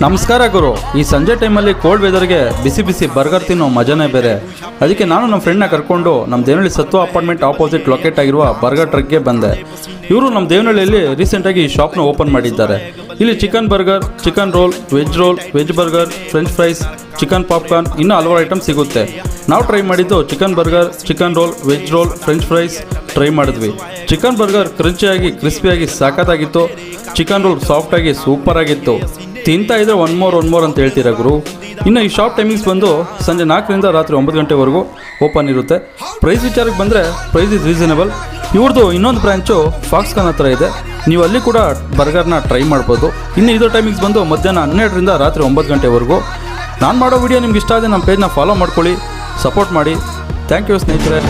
ನಮಸ್ಕಾರ ಗುರು. ಈ ಸಂಜೆ ಟೈಮಲ್ಲಿ ಕೋಲ್ಡ್ ವೆದರ್ಗೆ ಬಿಸಿ ಬಿಸಿ ಬರ್ಗರ್ ತಿನ್ನೋ ಮಜಾನೇ ಬೇರೆ. ಅದಕ್ಕೆ ನಾನು ನಮ್ಮ ಫ್ರೆಂಡ್ನ ಕರ್ಕೊಂಡು ನಮ್ಮ ದೇವನಹಳ್ಳಿ ಸತ್ವ ಅಪಾರ್ಟ್ಮೆಂಟ್ ಆಪೋಸಿಟ್ ಲೊಕೇಟ್ ಆಗಿರುವ ಬರ್ಗರ್ ಟ್ರಕ್ಗೆ ಬಂದೆ. ಇವರು ನಮ್ಮ ದೇವನಹಳ್ಳಿಯಲ್ಲಿ ರೀಸೆಂಟಾಗಿ ಈ ಶಾಪ್ನ ಓಪನ್ ಮಾಡಿದ್ದಾರೆ. ಇಲ್ಲಿ chicken burger, chicken roll, veg burger, French fries, chicken popcorn ಇನ್ನೂ ಹಲವಾರು ಐಟಮ್ ಸಿಗುತ್ತೆ. ನಾವು ಟ್ರೈ ಮಾಡಿದ್ದು chicken burger, chicken roll, veg roll, French fries try ಮಾಡಿದ್ವಿ. ಚಿಕನ್ ಬರ್ಗರ್ ಕ್ರಂಚಿಯಾಗಿ ಕ್ರಿಸ್ಪಿಯಾಗಿ ಸಾಕಾಗಿತ್ತು. ಚಿಕನ್ ರೋಲ್ ಸಾಫ್ಟಾಗಿ ಸೂಪರ್ ಆಗಿತ್ತು. ತಿಂತಾ ಇದ್ರೆ ಒನ್ ಮೋರ್ ಅಂತ ಹೇಳ್ತೀರಾ ಗುರು. ಇನ್ನು ಈ ಶಾಪ್ ಟೈಮಿಂಗ್ಸ್ ಬಂದು ಸಂಜೆ 4ರಿಂದ ರಾತ್ರಿ 9 ಗಂಟೆವರೆಗೂ ಓಪನ್ ಇರುತ್ತೆ. ಪ್ರೈಸ್ ವಿಚಾರಕ್ಕೆ ಬಂದರೆ ಪ್ರೈಸ್ ಇಸ್ ರೀಸನಬಲ್. ಇವ್ರದ್ದು ಇನ್ನೊಂದು ಬ್ರ್ಯಾಂಚು ಫಾಕ್ಸ್ಕಾನ್ ಹತ್ರ ಇದೆ. ನೀವು ಅಲ್ಲಿ ಕೂಡ ಬರ್ಗರ್ನ ಟ್ರೈ ಮಾಡ್ಬೋದು. ಇನ್ನು ಇದು ಟೈಮಿಂಗ್ಸ್ ಬಂದು ಮಧ್ಯಾಹ್ನ 12ರಿಂದ ರಾತ್ರಿ 9 ಗಂಟೆವರೆಗೂ. ನಾನು ಮಾಡೋ ವಿಡಿಯೋ ನಿಮ್ಗೆ ಇಷ್ಟ ಆದರೆ ನಮ್ಮ ಪೇಜ್ನ ಫಾಲೋ ಮಾಡ್ಕೊಳ್ಳಿ, ಸಪೋರ್ಟ್ ಮಾಡಿ. ಥ್ಯಾಂಕ್ ಯು ಸ್ನೇಹಿತರೆ.